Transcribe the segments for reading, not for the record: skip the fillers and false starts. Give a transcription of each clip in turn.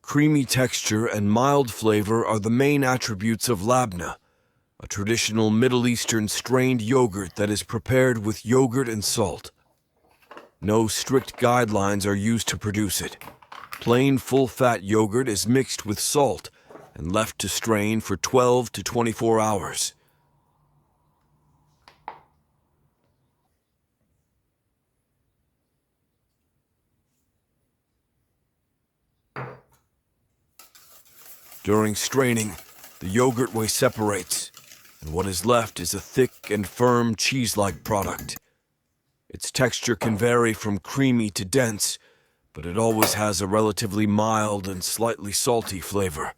Creamy texture and mild flavor are the main attributes of labneh, a traditional Middle Eastern strained yogurt that is prepared with yogurt and salt. No strict guidelines are used to produce it. Plain full-fat yogurt is mixed with salt and left to strain for 12 to 24 hours. During straining, the yogurt whey separates, and what is left is a thick and firm cheese-like product. Its texture can vary from creamy to dense, but it always has a relatively mild and slightly salty flavor.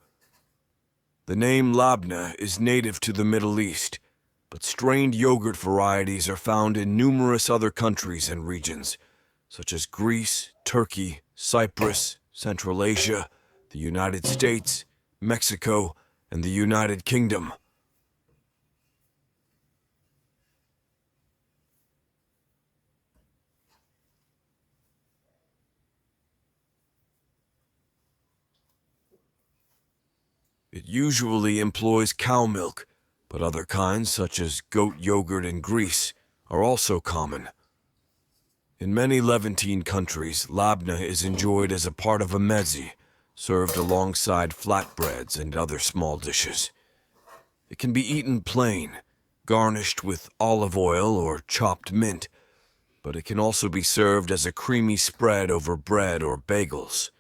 The name labneh is native to the Middle East, but strained yogurt varieties are found in numerous other countries and regions, such as Greece, Turkey, Cyprus, Central Asia, the United States, Mexico, and the United Kingdom. It usually employs cow milk, but other kinds, such as goat yogurt in Greece, are also common. In many Levantine countries, labneh is enjoyed as a part of a meze, served alongside flatbreads and other small dishes. It can be eaten plain, garnished with olive oil or chopped mint, but it can also be served as a creamy spread over bread or bagels.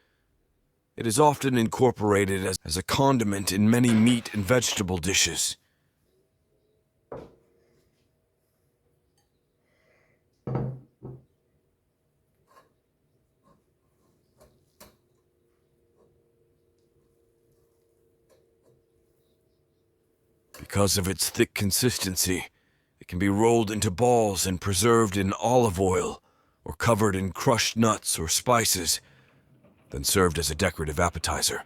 It is often incorporated as a condiment in many meat and vegetable dishes. Because of its thick consistency, it can be rolled into balls and preserved in olive oil or covered in crushed nuts or spices, then served as a decorative appetizer.